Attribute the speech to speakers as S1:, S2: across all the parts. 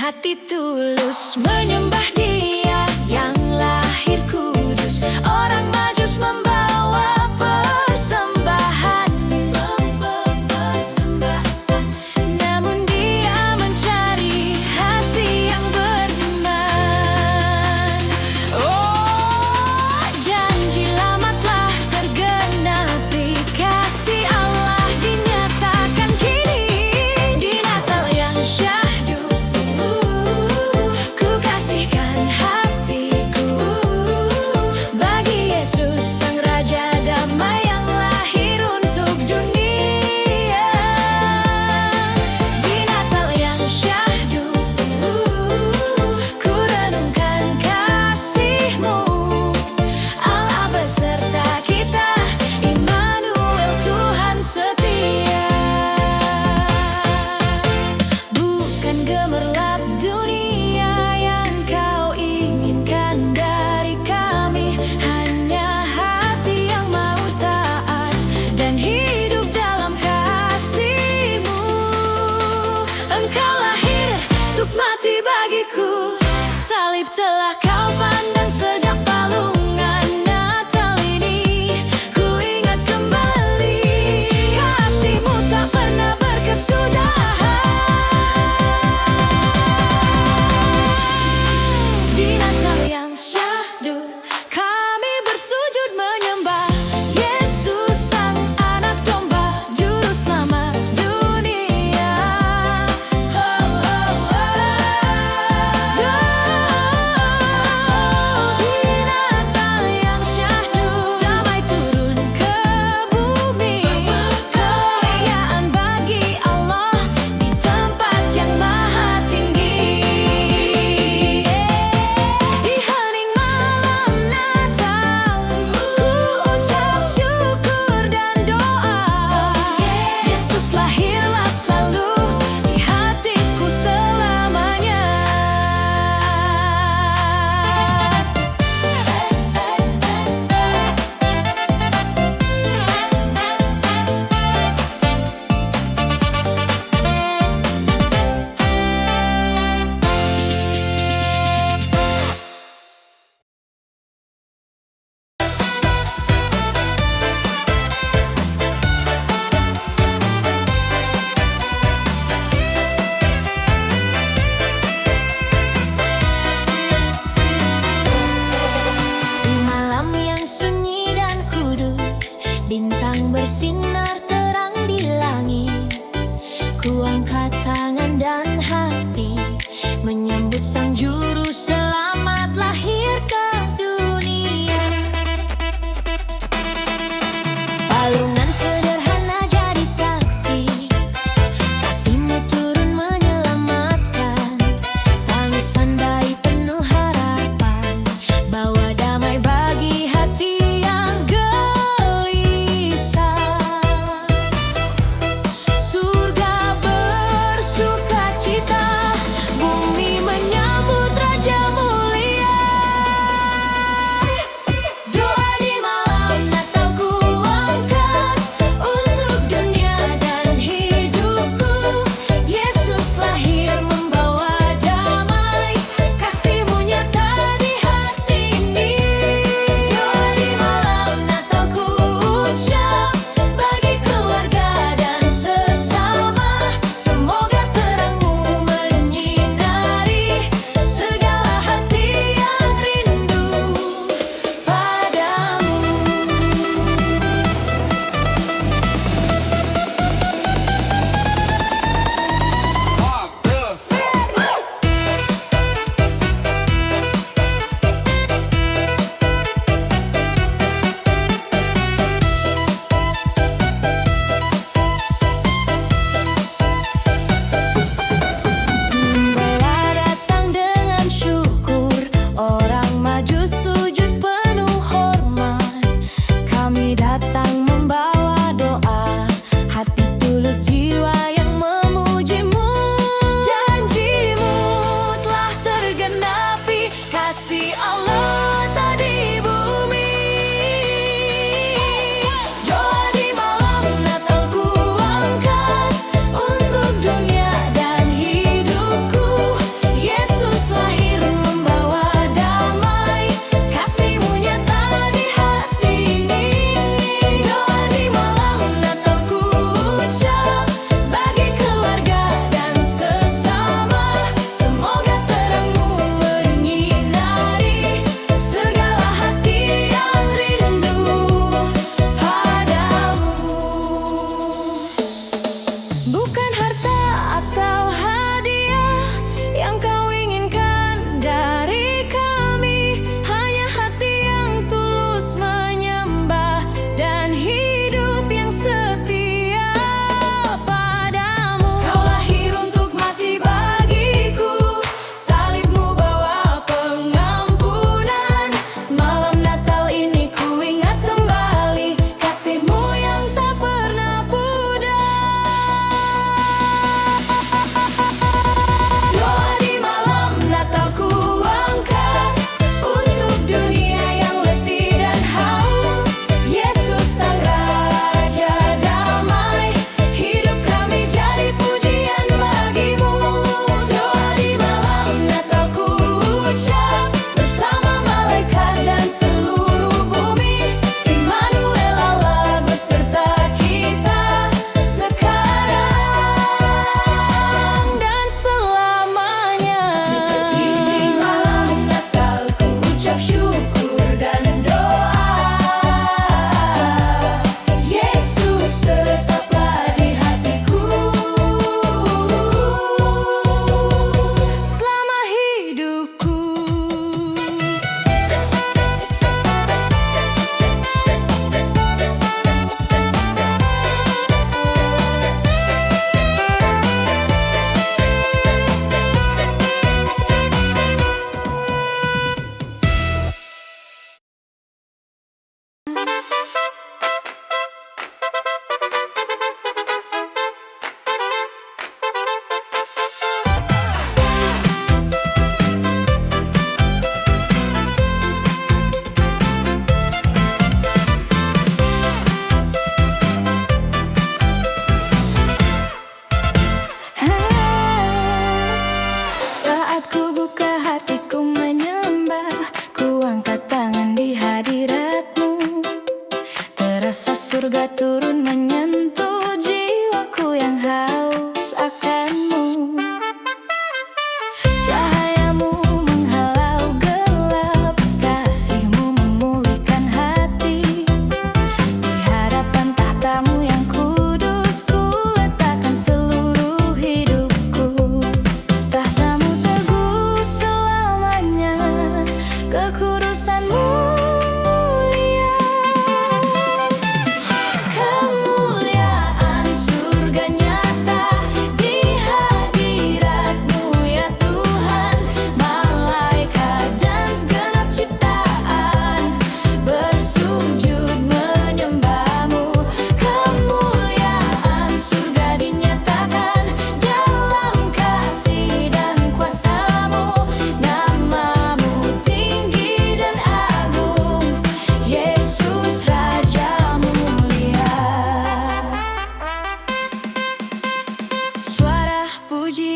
S1: hati tulus menyembah Dia yang lahir kudus. Orang Majus membawa persembahan, namun Dia mencari hati yang beriman. Oh, janji lama telah tergenapi, kasih Allah dinyatakan kini. Di Natal yang syahdu, ku kasihkan hatiku bagi Yesus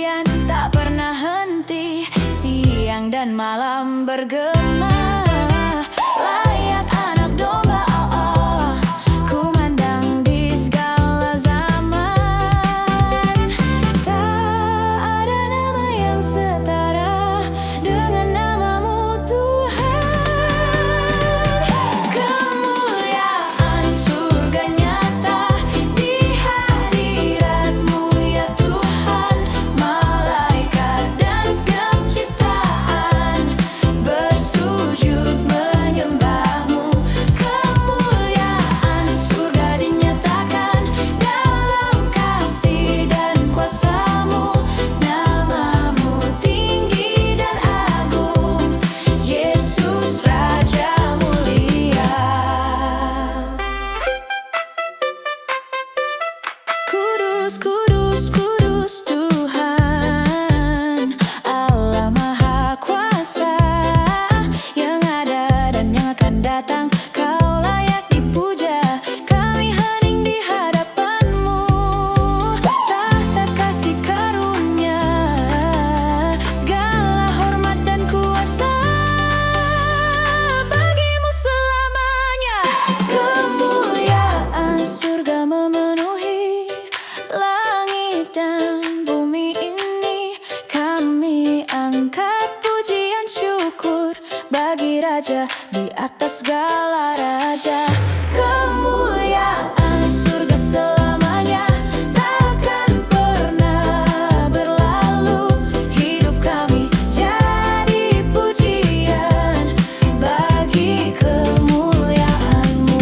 S1: pujian tak pernah henti, siang dan malam bergema. Layak anak domba Allah, kumandang di segala zaman. Tak ada nama yang setara dengan namamu Tuhan. Kemuliaan surga nyata di hadirat-Mu ya Tuhan. Malaikat dan segala ciptaan bersujud menyembah-Mu. Kemuliaan surga dinyatakan dalam kasih dan kuasa-Mu. Namamu tinggi dan agung, Yesus Raja mulia. Kudus, kudus, kudus Tuhan, Allah Maha Kuasa, yang ada dan yang akan datang. Kau layak dipuja, kami hening di hadapan-Mu. Tahta kasih karunia, segala hormat dan kuasa bagi-Mu selamanya. Kemuliaan surga memenuhi langit dan bumi ini. Kami angkat pujian syukur bagi Raja di atas segala raja. Kemuliaan surga selamanya takkan pernah berlalu. Hidup kami jadi pujian bagi kemuliaan-Mu.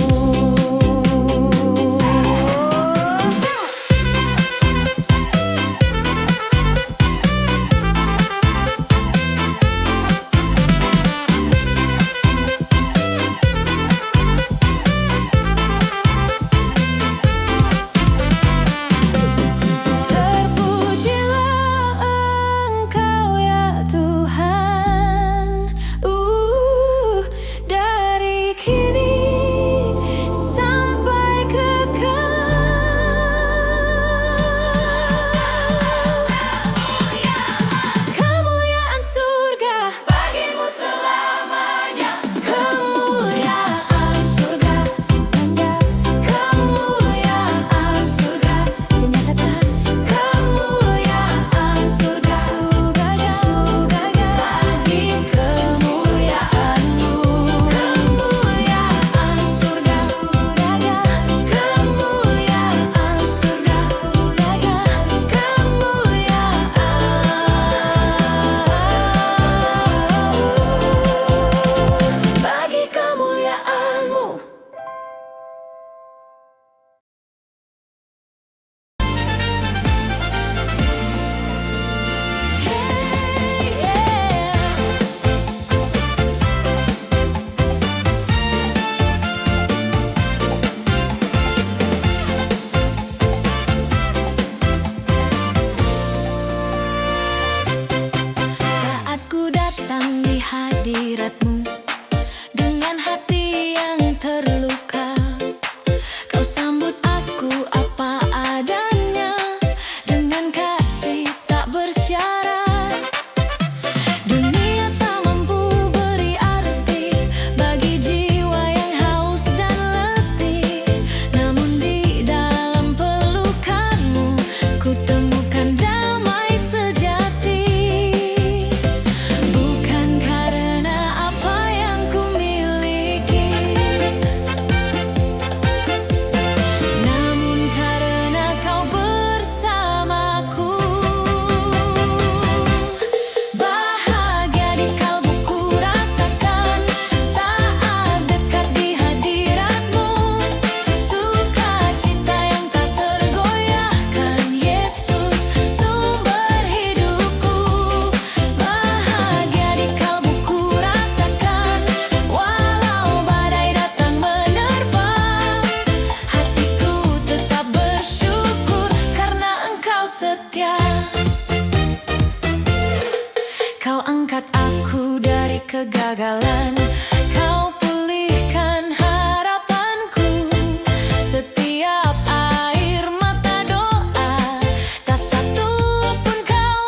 S1: Terpujilah Engkau ya Tuhan, dari kini sampai kekal. Kemuliaan surga bagi-Mu selamanya. Kemuliaan surga benda, kemuliaan surga dinyatakan. Kemuliaan surga bagi kemuliaan-Mu. Kemuliaan surga kemuliaan surga kemuliaan bagi kemuliaan-Mu. Saat ku datang di hadirat-Mu dengan hati yang terluka, Kau sambut aku apa adanya dengan kasih tak bersyarat. Dunia tak mampu beri arti bagi jiwa yang haus dan letih, namun di dalam pelukan-Mu ku temukan damai sejati. Bukan karena apa yang ku miliki, namun karena Kau bersamaku. Bahagia di kalbuku rasakan saat dekat di hadirat-Mu. Sukacita yang tak tergoyahkan, Yesus sumber hidupku. Bahagia di kalbuku rasakan walau badai datang menerpa, hatiku tetap bersyukur karena Engkau setia. Kau angkat aku dari kegagalan, Kau pulihkan harapanku. Setiap air mata doa, tak satu pun Kau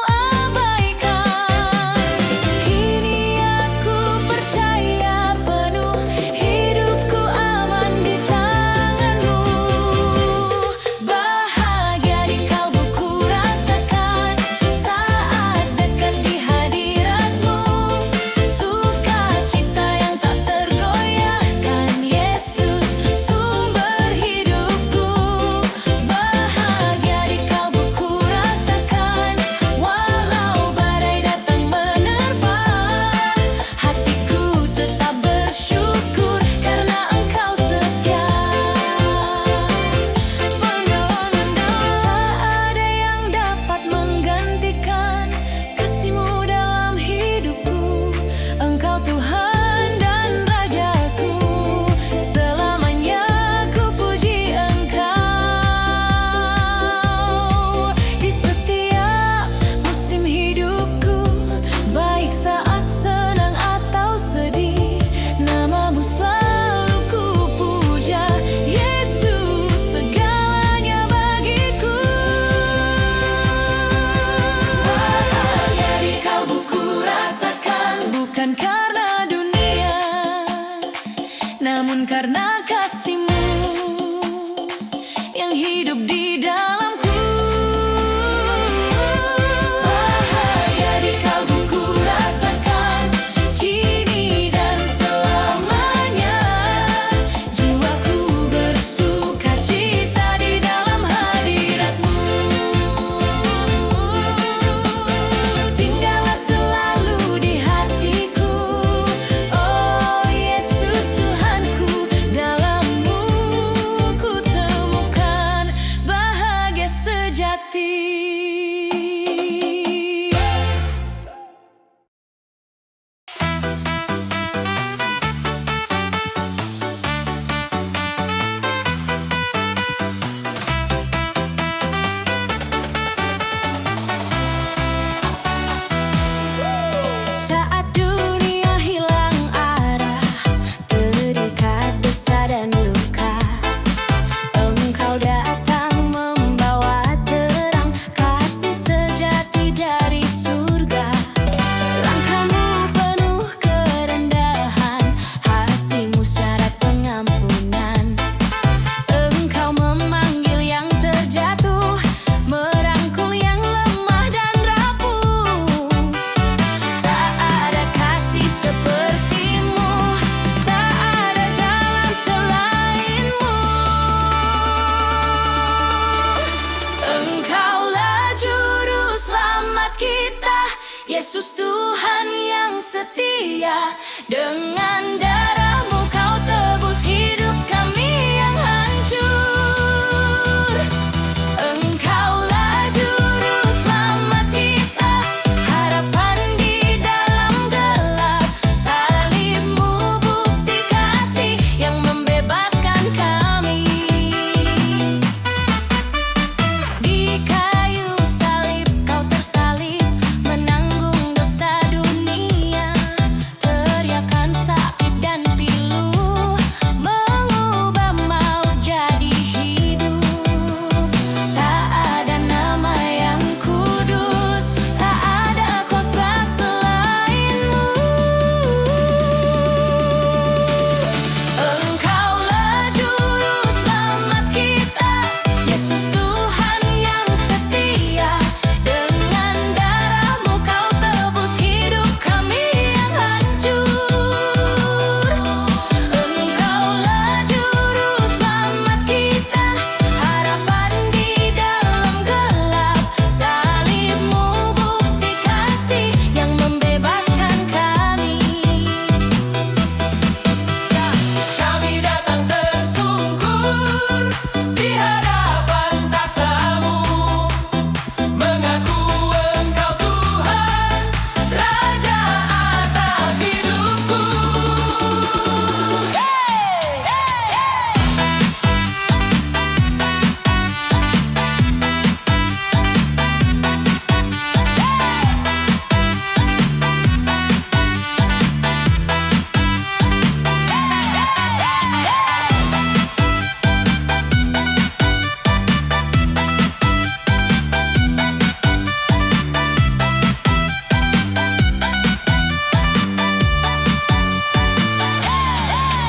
S1: karena kasih-Mu yang hidup di dalamku. Bahagia di kalbuku rasakan kini dan selamanya. Jiwaku bersuka cita di dalam hadirat-Mu. Tinggallah selalu di hatiku, oh Yesus Tuhanku. Dalam-Mu ku temukan bahagia sejati. Saat dunia hilang arah, terikat dosa dan luka, Engkau datang membawa terang kasih sejati dari surga. Langkah-Mu penuh kerendahan, hati-Mu syarat pengampunan. Engkau memanggil yang terjatuh, merangkul yang lemah dan rapuh. Tak ada kasih seperti-Mu, tak ada jalan selain-Mu. Engkaulah juru selamat kita, Yesus Tuhan yang setia. Dengan darah-Mu Kau tebus hidup kami yang hancur. Engkaulah juru selamat kita, harapan di dalam gelap. Salib-Mu bukti kasih yang membebaskan kami. Di kayu salib Kau tersalib, menanggung dosa dunia. Teriakan sakit dan pilu mengubah maut jadi hidup. Tak ada nama yang kudus, tak ada kuasa selain-Mu. Engkaulah juru selamat kita, Yesus Tuhan yang setia. Dengan darah-Mu Kau tebus hidup kami yang hancur. Engkaulah juru selamat kita, harapan di dalam gelap. Salib-Mu bukti kasih yang membebaskan kami.
S2: Kami datang tersungkur di hadapan takhta-Mu, mengaku Engkau Tuhan, Raja atas hidupku.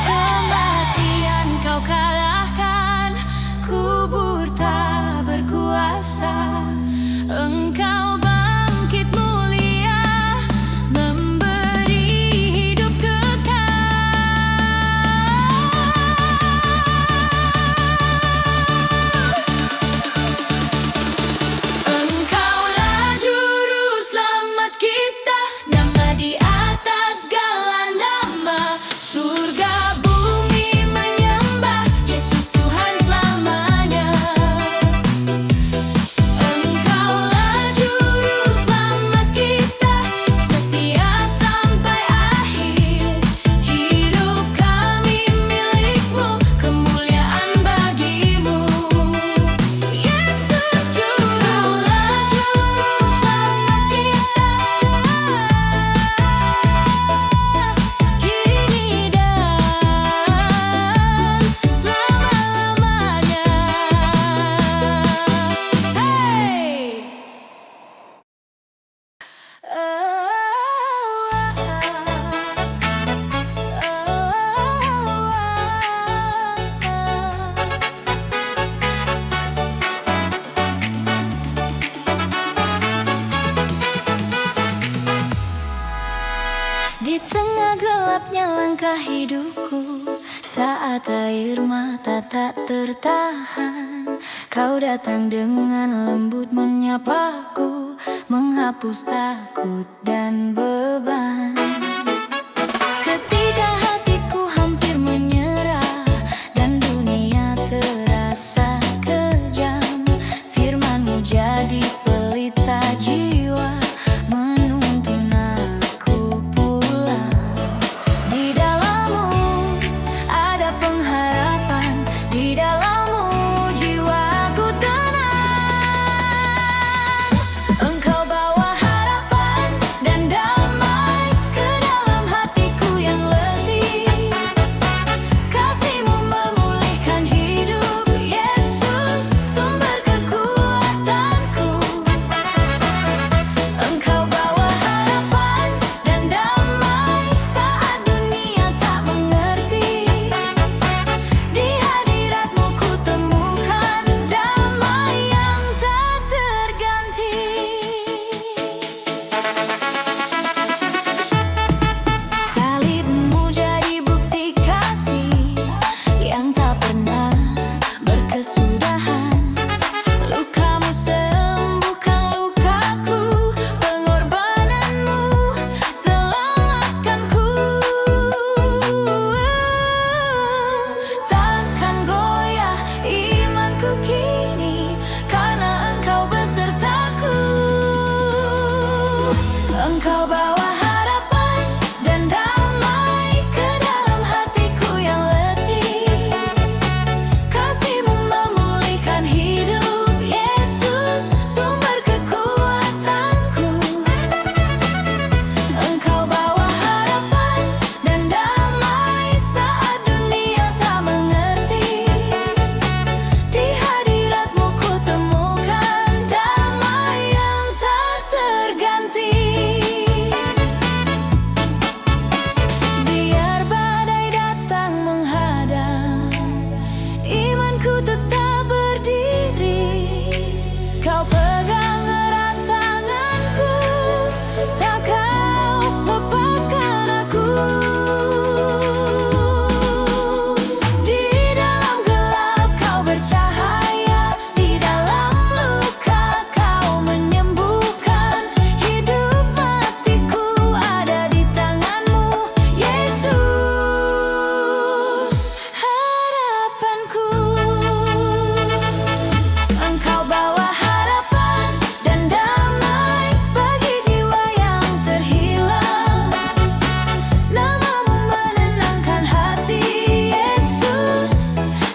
S1: Kematian Kau kalahkan, kubur tak berkuasa. Engkau bangkit mulia, memberi hidup kekal. Engkaulah juru selamat kita, nama di atas segala nama. Surga bumi menyembah Yesus Tuhan selamanya. Engkaulah juru langkah hidupku. Saat air mata tak tertahan, kau datang dengan lembut menyapaku, menghapus takut dan beban. Ketika hatiku hampir menyerah dan dunia terasa kejam, firman-Mu jadi pelita jiwa, menuntun aku pulang. Di dalam-Mu ada pengharapan, di dalam-Mu jiwaku tenang. Engkau bawa harapan dan damai ke dalam hatiku yang letih. Kasih-Mu memulihkan hidup, Yesus, sumber kekuatanku. Engkau bawa harapan dan damai saat dunia tak mengerti. Di hadirat-Mu ku temukan damai yang tak terganti. Salib-Mu jadi bukti kasih yang tak pernah berkesudahan. Luka-Mu sembuhkan lukaku, pengorbanan-Mu selamatkanku. Takkan goyah imanku kini, karena Engkau besertaku. Engkau bawa harapan dan damai ke dalam hatiku yang letih. Kasih-Mu memulihkan hidup, Yesus, sumber kekuatanku. Engkau bawa harapan dan damai saat dunia tak mengerti. Di hadirat-Mu ku temukan damai yang tak terganti. Biar badai datang menghadang, imanku tetap berdiri. Kau pegang erat tanganku, tak Kau lepaskan aku. Di dalam gelap Kau bercahaya, di dalam luka Kau menyembuhkan. Hidup matiku ada di tangan-Mu, Yesus, harapanku. Engkau bawa harapan dan damai bagi jiwa yang terhilang. Nama-Mu menenangkan hati, Yesus,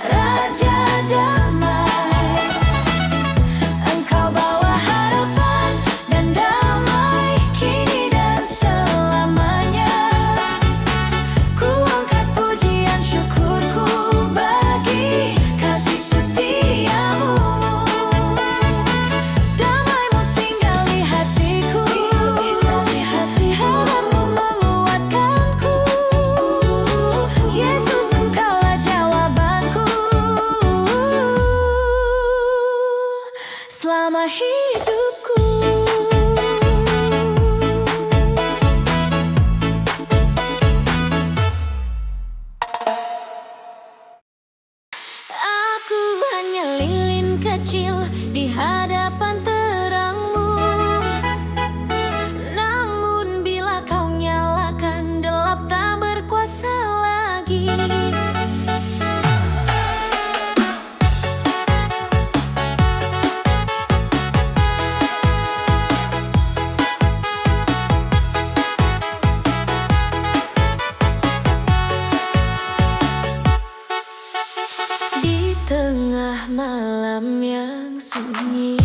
S1: Raja damai. Engkau bawa harapan dan damai kini dan selamanya. Ku angkat pujian syukurku bagi kasih setia-Mu. Damai-Mu tinggal di hatiku, harapan-Mu menguatkanku. Yesus, Engkaulah jawabanku selama hidupku. Aku hanya lilin kecil di hadapan terang-Mu. Namun bila Kau nyalakan, gelap tak berkuasa lagi. Di tengah malam yang sunyi,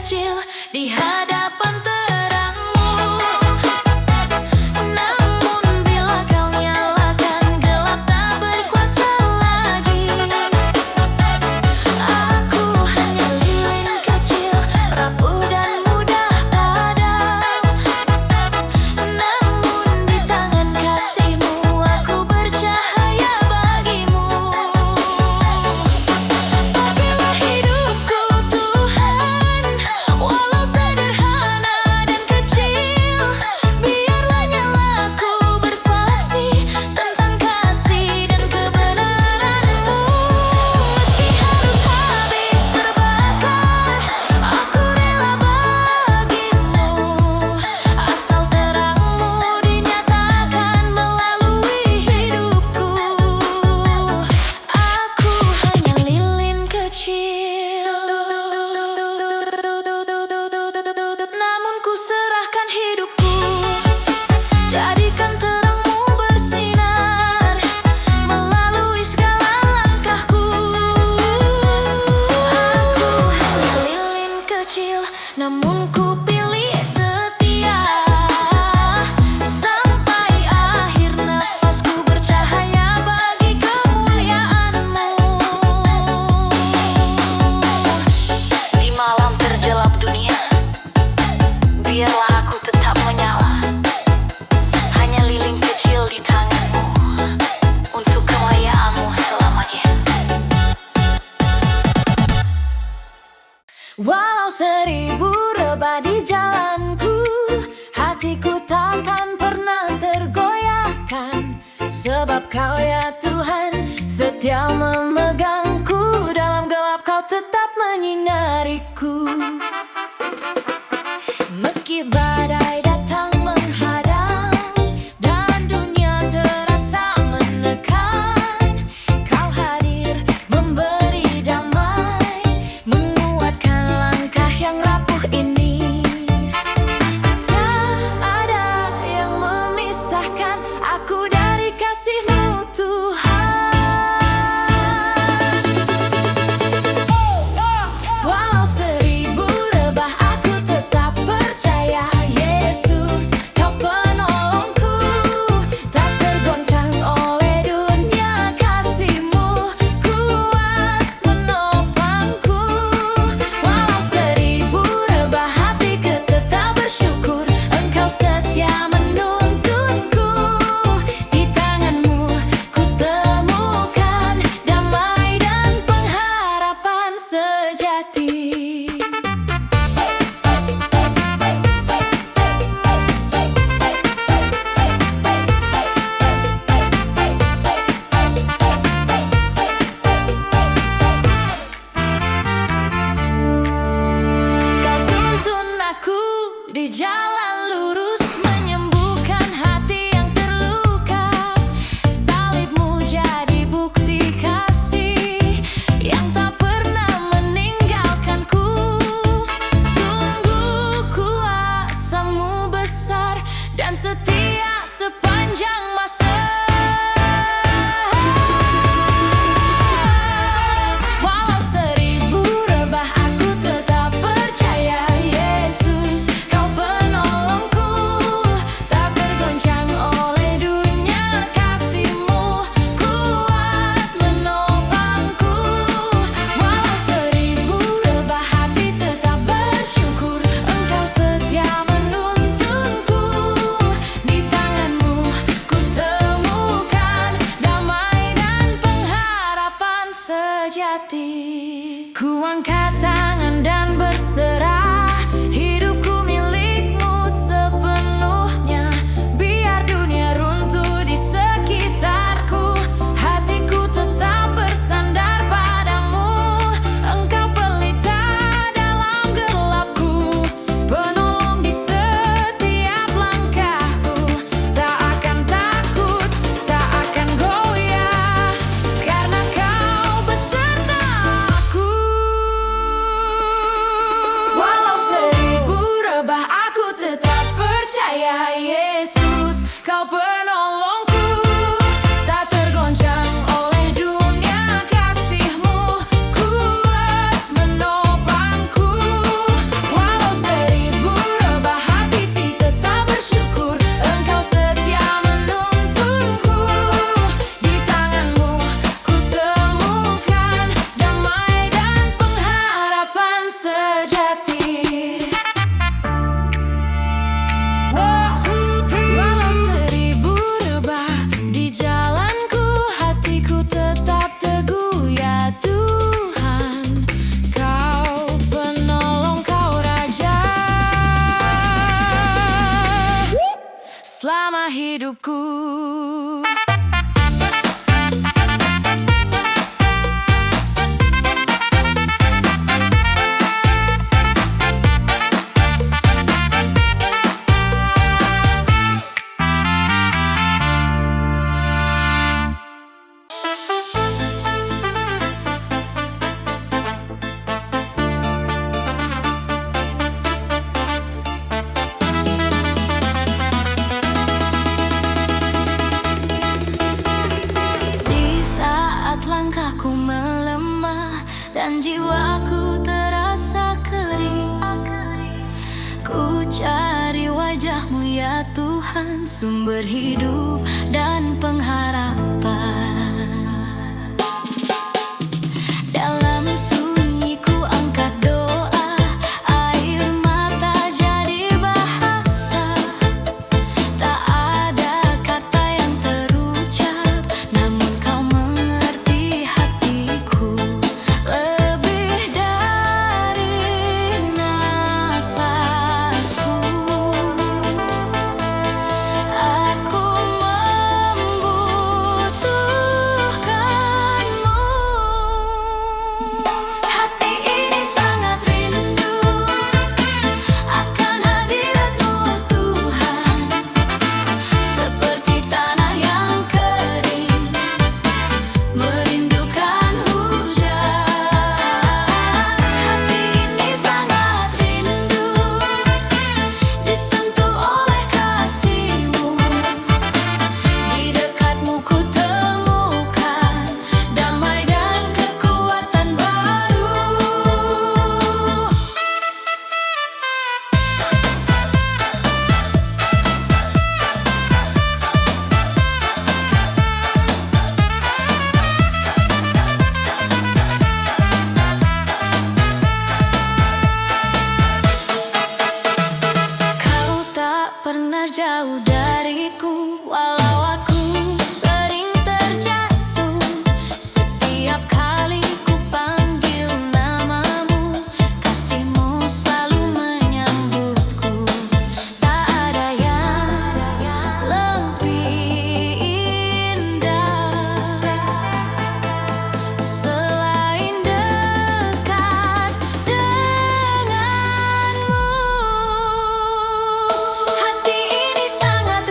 S1: kecil di hadapan terangmu. Namun bila kau nyalakan, gelap tak berkuasa lagi. Aku hanya lilin kecil, rapuh dan mudah padam. Namun di tangan kasih-Mu aku bercahaya bagimu. Pakai hidupku Tuhan, walau sederhana dan kecil. Biarlah nyalaku bersaksi tentang kasih dan kebenaran-Mu. Meski harus habis terbakar, aku rela bagimu. Asal terang-Mu dinyatakan melalui hidupku. Aku hanya lilin kecil, namun ku serahkan hidupku. Jadikan terang-Mu bersinar melalui segala langkahku. Aku hanya lilin kecil, namun ku pilih setia. Sampai akhir nafasku bercahaya bagi kemuliaan-Mu. Di malam terjelap dunia, biarlah aku tetap menyala. Hanya lilin kecil di tangan-Mu, untuk kemuliaan-Mu selamanya. Walau 1000 rebah di jalanku, hatiku takkan pernah tergoyahkan. Sebab Kau ya Tuhan setia memegangku. Dalam gelap Kau tetap menyinariku. Meski badai datang menghadang dan dunia terasa menekan, Kau hadir memberi damai, menguatkan langkah yang rapuh ini. Tak ada yang memisahkan aku dari kasih-Mu Tuhan. Walau 1000 rebah aku tetap percaya, Yesus Kau penolongku. Tak tergoncang oleh dunia, kasih-Mu kuat menopangku. Walau 1000 rebah hatiku tetap bersyukur, Engkau setia menuntunku. Di tangan-Mu ku temukan damai dan pengharapan sejati. Kau tuntun aku di jalan lurus, menyembuhkan hati yang terluka. Salib-Mu jadi bukti kasih yang tak pernah meninggalkanku. Sungguh kuasa-Mu besar dan setia sepanjang masa. Walau 1000 rebah aku tetap percaya, Yesus Kau penolongku. Tak tergoncang oleh dunia, kasih-Mu kuat menopangku. Walau 1000 rebah hati tetap bersyukur, Engkau setia menuntunku. Di tangan-Mu ku temukan damai dan pengharapan sejati. Ku angkat tangan dan berserah, hidupku milik-Mu sepenuhnya. Biar dunia runtuh di sekitarku, hatiku tetap bersandar padamu. Engkau pelita dalam gelapku, penolong di setiap langkahku. Tak akan takut, tak akan goyah, karena Kau besertaku. Walau 1000 rebah aku tetap percaya, Yesus Kau penolongku. Tak tergoncang oleh dunia, kasih-Mu kuat menopangku. sejati. Walau seribu rebah di jalanku, hatiku tetap teguh ya Tuhan. Kau penolong, Kau Raja selama hidupku. Langkahku melemah dan jiwaku terasa kering, ku cari wajah-Mu ya Tuhan, sumber hidup dan pengharapan. Dalam sunyi ku angkat doa, air mata jadi bahasa. Tak ada kata yang terucap, namun Kau mengerti hatiku. Lebih dari nafasku, aku membutuhkan-Mu. Hati ini sangat rindu akan hadirat-Mu Tuhan, seperti tanah yang kering merindukan hujan. Hati ini sangat rindu disentuh oleh kasih-Mu. Di dekat-Mu ku temukan damai dan kekuatan baru. Kau tak pernah jauh dariku, walau aku sering terjatuh. Setiap kali ku panggil nama-Mu, kasih-Mu selalu menyambutku. Tak ada yang lebih indah selain dekat dengan-Mu. Hati ini sangat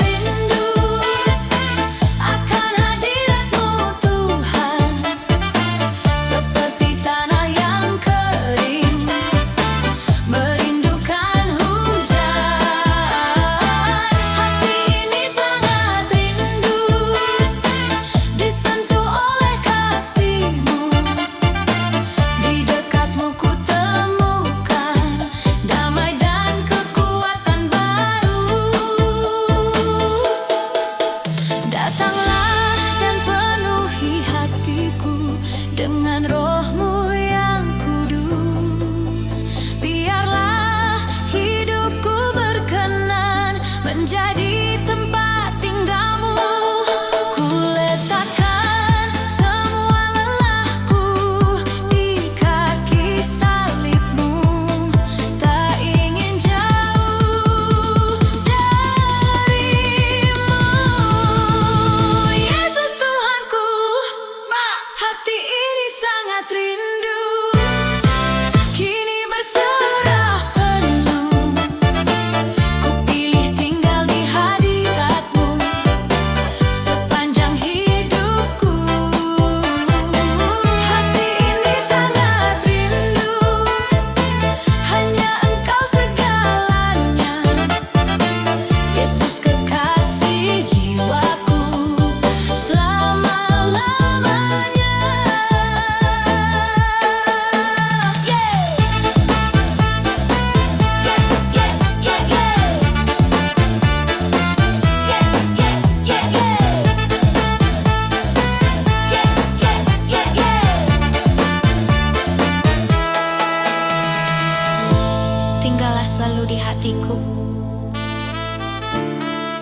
S1: singgahlah selalu di hatiku.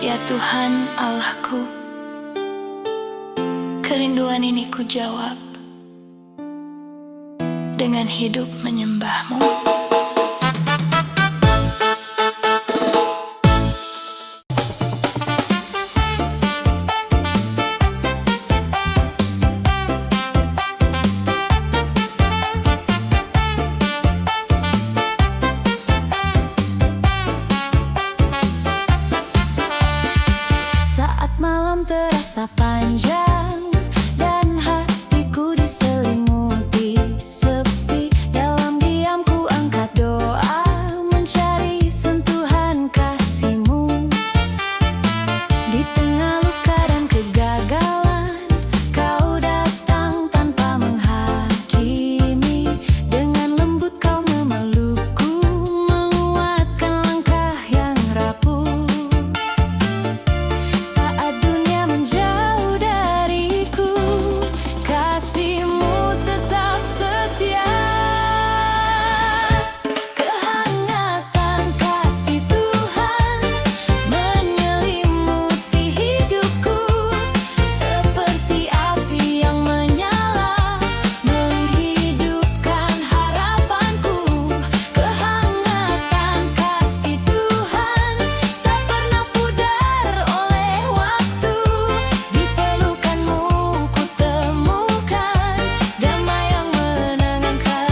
S1: Ya Tuhan Allahku, kerinduan ini ku jawab dengan hidup menyembahmu. Saat malam terasa panjang dan hatiku diselimuti sepi, dalam diam ku angkat doa mencari sentuhan kasih-Mu. Di tengah luka dan kegagalan, Kau datang tanpa menghakimi. Dengan lembut Kau memelukku, menguatkan langkah yang rapuh. Saat dunia menjauh dariku, kasih-Mu tetap setia. Kehangatan kasih Tuhan menyelimuti hidupku, seperti api yang menyala, menghidupkan harapanku. Kehangatan kasih Tuhan tak pernah pudar oleh waktu. Di pelukan-Mu ku temukan damai yang menenangkan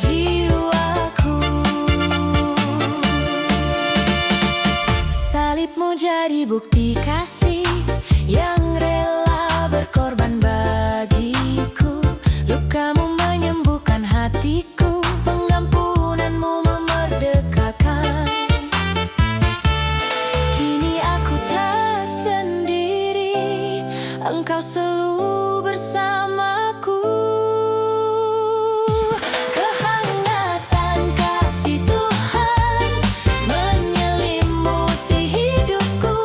S1: jiwaku. Salib-Mu jadi bukti kasih yang rela berkorban bagiku. Luka-Mu menyembuhkan hatiku, pengampunan-Mu memerdekakan. Kini aku tak sendiri, Engkau selalu bersamaku. Kehangatan kasih Tuhan menyelimuti hidupku,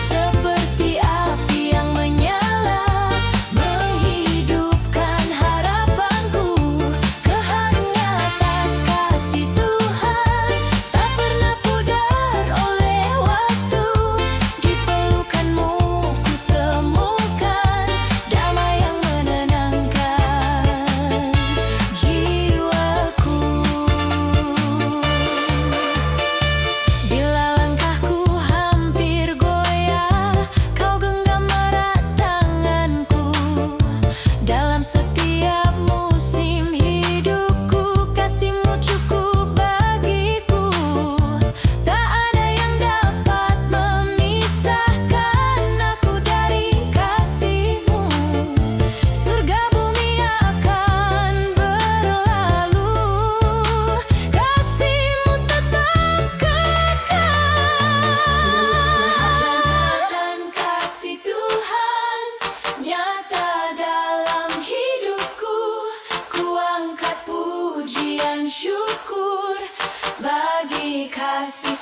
S1: seperti api yang menyala, menghidupkan harapanku. Kehangatan kasih Tuhan tak pernah pudar oleh waktu. Di pelukan-Mu ku temukan damai yang menenangkan jiwaku. Bila langkahku hampir goyah, Kau genggam erat tanganku. Dalam setiap musim hidupku, kasih-Mu cukup bagiku. Tak ada yang dapat memisahkan aku dari kasih-Mu. Surga bumi akan berlalu, kasih-Mu tetap kekal. Dan kasih Tuhan nyata dalam hidupku, ku angkat pujian syukur bagi kasih